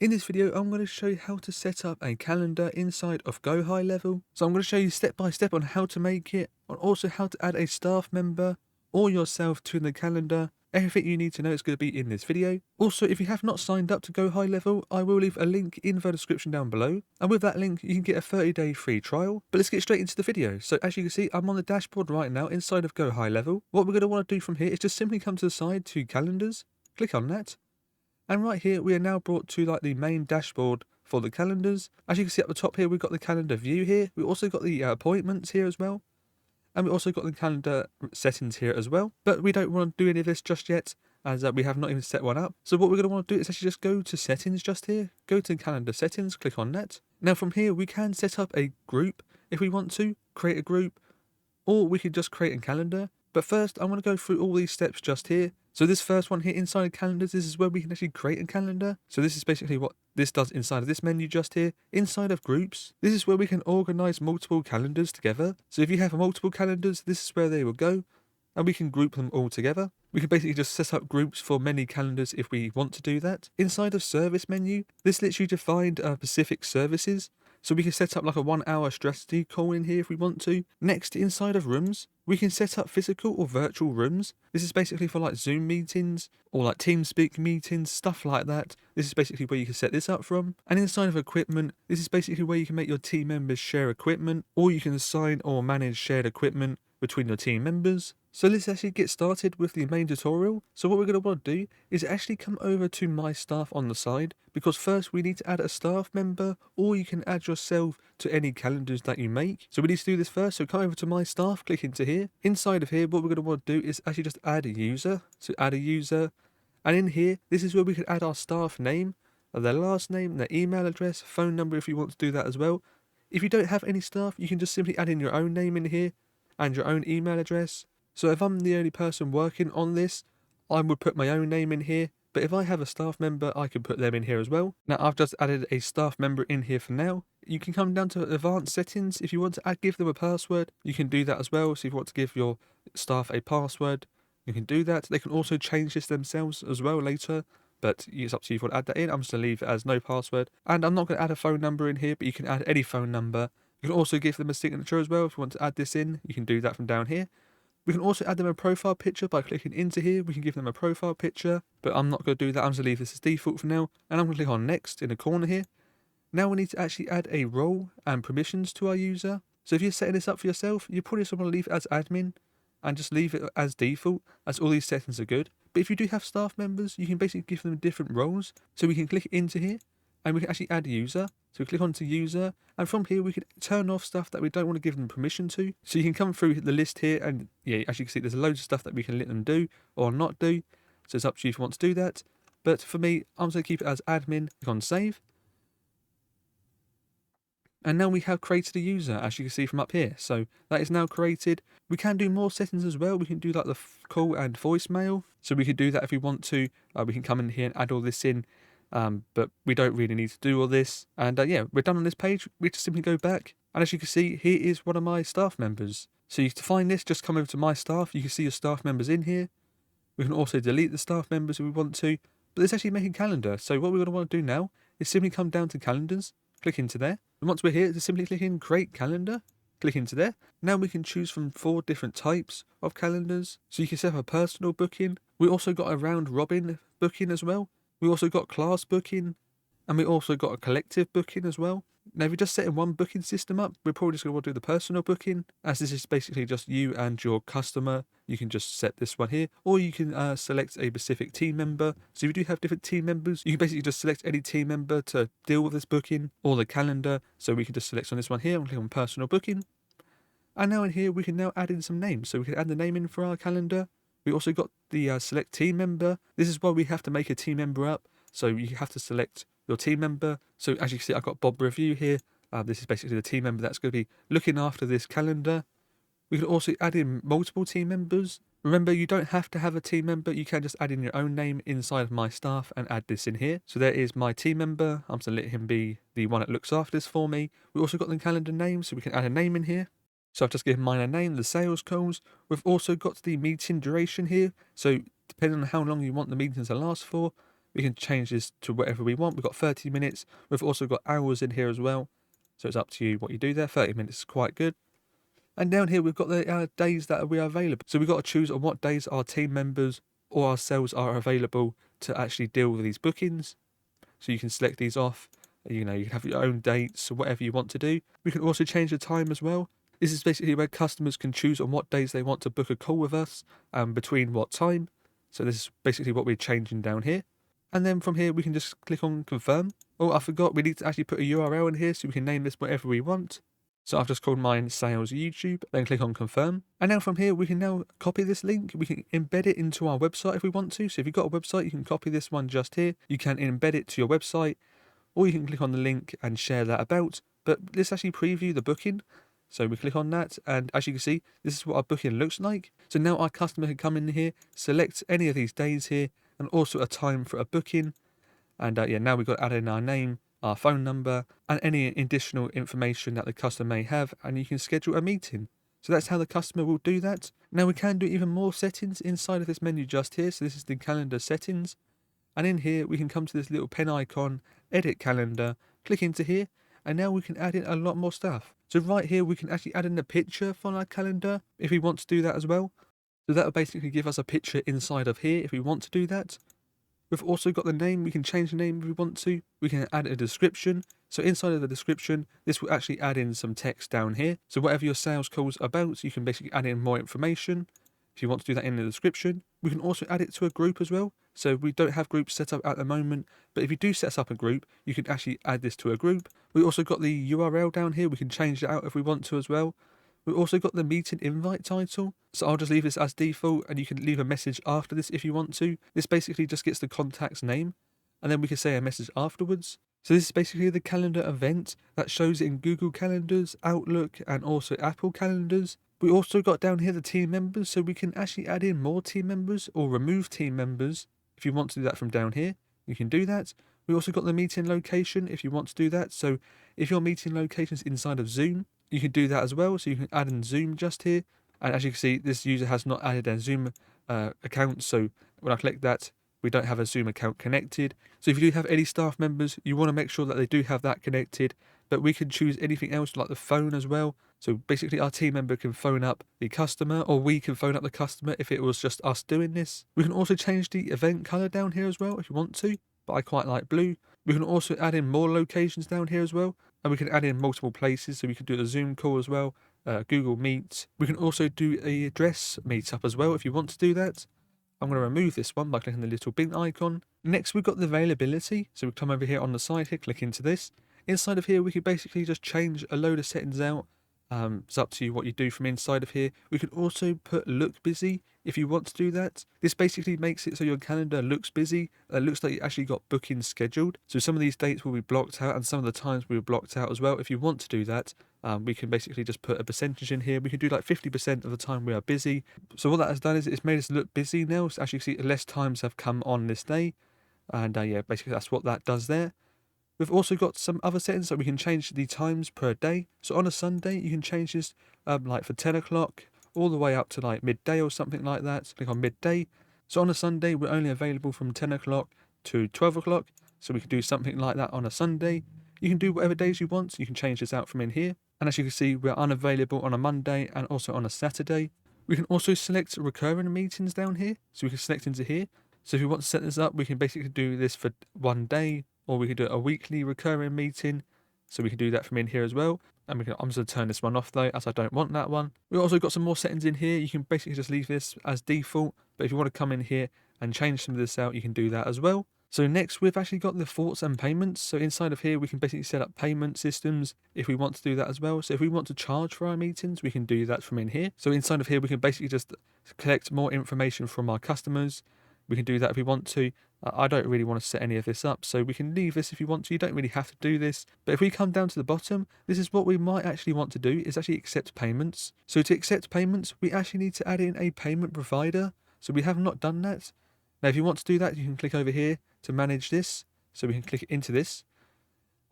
In this video, I'm going to show you how to set up a calendar inside of GoHighLevel. So I'm going to show you step by step on how to make it, and also how to add a staff member or yourself to the calendar. Everything you need to know is going to be in this video. Also, if you have not signed up to GoHighLevel, I will leave a link in the description down below. And with that link, you can get a 30-day free trial. But let's get straight into the video. So as you can see, I'm on the dashboard right now inside of GoHighLevel. What we're going to want to do from here is just simply come to the side to calendars, click on that. And right here, we are now brought to like the main dashboard for the calendars. As you can see at the top here, we've got the calendar view here. We also got the appointments here as well. And we also got the calendar settings here as well. But we don't want to do any of this just yet, as we have not even set one up. So what we're going to want to do is actually just go to settings just here. Go to calendar settings, click on that. Now from here, we can set up a group if we want to, create a group, or we could just create a calendar. But first, I'm going to go through all these steps just here. So this first one here inside calendars, this is where we can actually create a calendar. So this is basically what this does inside of this menu just here. Inside of groups, this is where we can organize multiple calendars together. So if you have multiple calendars, this is where they will go, and we can group them all together. We can basically just set up groups for many calendars if we want to do that. Inside of service menu, this lets you define specific services. So we can set up like a 1 hour strategy call in here if we want to. Next, inside of rooms, we can set up physical or virtual rooms. This is basically for like Zoom meetings or like TeamSpeak meetings, stuff like that. This is basically where you can set this up from. And inside of equipment, this is basically where you can make your team members share equipment, or you can assign or manage shared equipment between your team members. So let's actually get started with the main tutorial. So what we're going to want to do is actually come over to my staff on the side, because first we need to add a staff member, or you can add yourself to any calendars that you make. So we need to do this first. So come over to my staff, click into here. Inside of here, what we're going to want to do is actually just add a user. So add a user. And in here, this is where we can add our staff name, their last name, their email address, phone number if you want to do that as well. If you don't have any staff, you can just simply add in your own name in here and your own email address. So if I'm the only person working on this, I would put my own name in here. But if I have a staff member, I can put them in here as well. Now I've just added a staff member in here for now. You can come down to advanced settings. If you want to give them a password, you can do that as well. So if you want to give your staff a password, you can do that. They can also change this themselves as well later, but it's up to you if you want to add that in. I'm just going to leave it as no password. And I'm not going to add a phone number in here, but you can add any phone number. You can also give them a signature as well. If you want to add this in, you can do that from down here. We can also add them a profile picture by clicking into here. We can give them a profile picture, but I'm not going to do that. I'm just going to leave this as default for now. And I'm going to click on next in the corner here. Now we need to actually add a role and permissions to our user. So if you're setting this up for yourself, you probably just want to leave it as admin and just leave it as default, as all these settings are good. But if you do have staff members, you can basically give them different roles. So we can click into here and we can actually add a user. So we click onto user, and from here we can turn off stuff that we don't want to give them permission to. So you can come through the list here, and yeah, as you can see, there's loads of stuff that we can let them do or not do. So it's up to you if you want to do that. But for me, I'm just going to keep it as admin. Click on save. And now we have created a user, as you can see from up here. So that is now created. We can do more settings as well. We can do like the call and voicemail. So we could do that if we want to. We can come in here and add all this in. But we don't really need to do all this. And yeah, we're done on this page. We just simply go back. And as you can see, here is one of my staff members. So to find this, just come over to my staff. You can see your staff members in here. We can also delete the staff members if we want to. But let's actually make a calendar. So what we're going to want to do now is simply come down to calendars, click into there. And once we're here, just simply click in create calendar. Click into there. Now we can choose from 4 different types of calendars. So you can set up a personal booking. We also got a round robin booking as well. We also got class booking, and we also got a collective booking as well. Now, if you're just setting one booking system up, we're probably just going to want to do the personal booking, as this is basically just you and your customer. You can just set this one here, or you can select a specific team member. So if you do have different team members, you can basically just select any team member to deal with this booking or the calendar. So we can just select on this one here and click on personal booking. And now in here, we can now add in some names. So we can add the name in for our calendar. We also got the select team member. This is why we have to make a team member up. So you have to select your team member. So as you can see, I've got Bob Review here. This is basically the team member that's going to be looking after this calendar. We can also add in multiple team members. Remember, you don't have to have a team member. You can just add in your own name inside of my staff and add this in here. So there is my team member. I'm just going to let him be the one that looks after this for me. We also got the calendar name, so we can add a name in here. So I've just given mine a name, the sales calls. We've also got the meeting duration here. So depending on how long you want the meeting to last for, We can change this to whatever we want. We've got 30 minutes. We've also got hours in here as well. So it's up to you what you do there. 30 minutes is quite good. And down here, we've got the days that we are available. So we've got to choose on what days our team members or ourselves are available to actually deal with these bookings. So you can select these off. You know, you can have your own dates or whatever you want to do. We can also change the time as well. This is basically where customers can choose on what days they want to book a call with us and between what time. So this is basically what we're changing down here. And then from here, we can just click on confirm. Oh, I forgot, we need to actually put a URL in here so we can name this whatever we want. So I've just called mine Sales YouTube, then click on confirm. And now from here, we can now copy this link. We can embed it into our website if we want to. So if you've got a website, you can copy this one just here. You can embed it to your website, or you can click on the link and share that about. But let's actually preview the booking. So we click on that, and as you can see, this is what our booking looks like. So now our customer can come in here, select any of these days here, and also a time for a booking. And yeah, now we've got to add in our name, our phone number, and any additional information that the customer may have, and you can schedule a meeting. So that's how the customer will do that. Now we can do even more settings inside of this menu just here. So this is the calendar settings. And in here, we can come to this little pen icon, edit calendar, click into here, and now we can add in a lot more stuff. So right here, we can actually add in a picture for our calendar if we want to do that as well. So that will basically give us a picture inside of here if we want to do that. We've also got the name. We can change the name if we want to. We can add a description. So inside of the description, this will actually add in some text down here. So whatever your sales call's about, you can basically add in more information. If you want to do that in the description, we can also add it to a group as well. So we don't have groups set up at the moment, but if you do set up a group, you can actually add this to a group. We also got the URL down here. We can change it out if we want to as well. We've also got the meeting invite title. So I'll just leave this as default, and you can leave a message after this if you want to. This basically just gets the contact's name, and then we can say a message afterwards. So this is basically the calendar event that shows in Google Calendars, Outlook, and also Apple Calendars. We also got down here the team members, so we can actually add in more team members or remove team members. If you want to do that from down here, you can do that. We also got the meeting location if you want to do that. So if your meeting location is inside of Zoom, you can do that as well. So you can add in Zoom just here. And as you can see, this user has not added a Zoom account. So when I click that, we don't have a Zoom account connected. So if you do have any staff members, you want to make sure that they do have that connected. But we can choose anything else like the phone as well. So basically our team member can phone up the customer, or we can phone up the customer if it was just us doing this. We can also change the event color down here as well if you want to, but I quite like blue. We can also add in more locations down here as well, and we can add in multiple places. So we can do a Zoom call as well, Google Meet. We can also do a address meetup as well if you want to do that. I'm going to remove this one by clicking the little bin icon. Next, we've got the availability. So we come over here on the side here, click into this. Inside of here, we can basically just change a load of settings out. It's up to you what you do from inside of here. We can also put look busy if you want to do that. This basically makes it so your calendar looks busy. It looks like you actually got bookings scheduled. So some of these dates will be blocked out, and some of the times will be blocked out as well. If you want to do that, we can basically just put a percentage in here. We can do like 50% of the time we are busy. So what that has done is it's made us look busy now. So as you can see, less times have come on this day. And yeah, basically that's what that does there. We've also got some other settings that we can change the times per day. So on a Sunday, you can change this like for 10 o'clock all the way up to like midday or something like that. So click on midday. So on a Sunday, we're only available from 10 o'clock to 12 o'clock. So we can do something like that on a Sunday. You can do whatever days you want. You can change this out from in here. And as you can see, we're unavailable on a Monday and also on a Saturday. We can also select recurring meetings down here. So we can select into here. So if you want to set this up, we can basically do this for one day, or we could do a weekly recurring meeting. So we can do that from in here as well. And I'm just going to turn this one off though, as I don't want that one. We've also got some more settings in here. You can basically just leave this as default. But if you want to come in here and change some of this out, you can do that as well. So next, we've actually got the thoughts and payments. So inside of here, we can basically set up payment systems if we want to do that as well. So if we want to charge for our meetings, we can do that from in here. So inside of here, we can basically just collect more information from our customers. We can do that if we want to. I don't really want to set any of this up, so we can leave this if you want to. You don't really have to do this. But if we come down to the bottom, this is what we might actually want to do, is actually accept payments. So to accept payments, we actually need to add in a payment provider. So we have not done that. Now, if you want to do that, you can click over here to manage this. So we can click into this.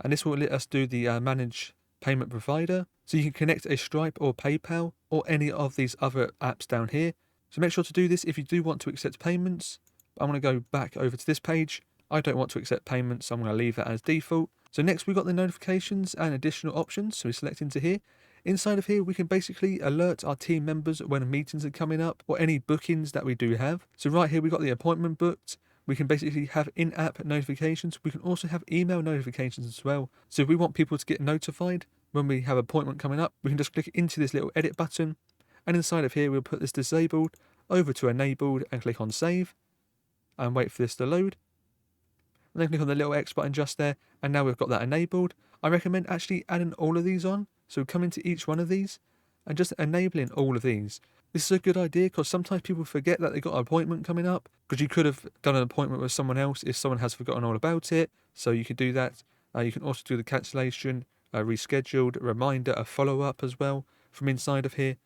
And this will let us do the manage payment provider. So you can connect a Stripe or PayPal or any of these other apps down here. So make sure to do this if you do want to accept payments. I'm going to go back over to this page. I don't want to accept payments, so I'm going to leave that as default. So next we've got the notifications and additional options. So we select into here. Inside of here, we can basically alert our team members when meetings are coming up or any bookings that we do have. So right here, we've got the appointment booked. We can basically have in-app notifications. We can also have email notifications as well. So if we want people to get notified when we have an appointment coming up, we can just click into this little edit button. And inside of here, we'll put this disabled over to enabled and click on save and wait for this to load. And then click on the little X button just there, and now we've got that enabled. I recommend actually adding all of these on. So come into each one of these and just enabling all of these. This is a good idea because sometimes people forget that they've got an appointment coming up, because you could have done an appointment with someone else if someone has forgotten all about it. So you could do that. You can also do the cancellation, rescheduled, reminder, a follow-up as well from inside of here.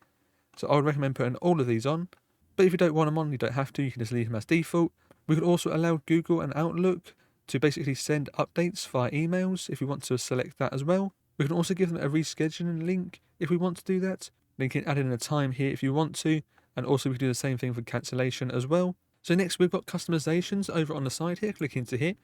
So I would recommend putting all of these on. But if you don't want them on, you don't have to. You can just leave them as default. We could also allow Google and Outlook to basically send updates via emails if we want to select that as well. We can also give them a rescheduling link if we want to do that. Then you can add in a time here if you want to, and also we can do the same thing for cancellation as well. So next we've got customizations over on the side here. Click into here.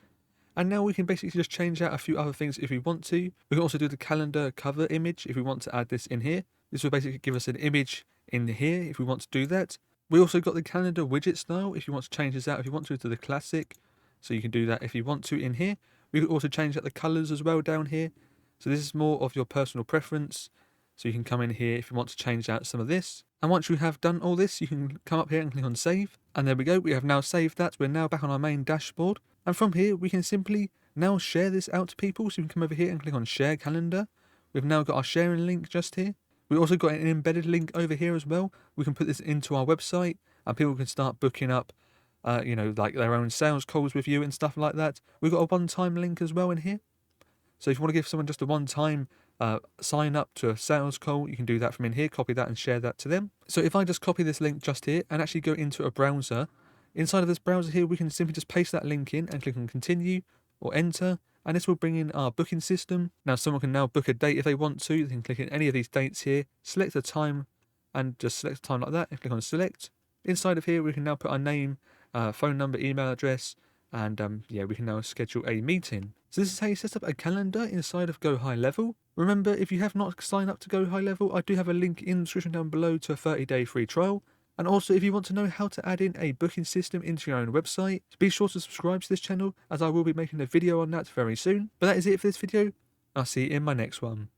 And now we can basically just change out a few other things if we want to. We can also do the calendar cover image if we want to add this in here. This will basically give us an image in here if we want to do that. We also got the calendar widget style if you want to change this out, if you want to the classic. So you can do that if you want to in here. We could also change out the colors as well down here. So this is more of your personal preference. So you can come in here if you want to change out some of this. And once you have done all this, you can come up here and click on save. And there we go. We have now saved that. We're now back on our main dashboard. And from here, we can simply now share this out to people. So you can come over here and click on share calendar. We've now got our sharing link just here. We also got an embedded link over here as well. We can put this into our website and people can start booking up, like their own sales calls with you and stuff like that. We've got a one-time link as well in here. So if you want to give someone just a one-time sign up to a sales call, you can do that from in here, copy that and share that to them. So if I just copy this link just here and actually go into a browser, inside of this browser here, we can simply just paste that link in and click on continue or enter. And this will bring in our booking system. Now someone can now book a date if they want to. They can click in any of these dates here, select a time and just select a time like that and click on select. Inside of here, we can now put our name, phone number, email address, and we can now schedule a meeting. So this is how you set up a calendar inside of GoHighLevel. Remember, if you have not signed up to GoHighLevel, I do have a link in the description down below to a 30-day free trial. And also, if you want to know how to add in a booking system into your own website, be sure to subscribe to this channel, as I will be making a video on that very soon. But that is it for this video. I'll see you in my next one.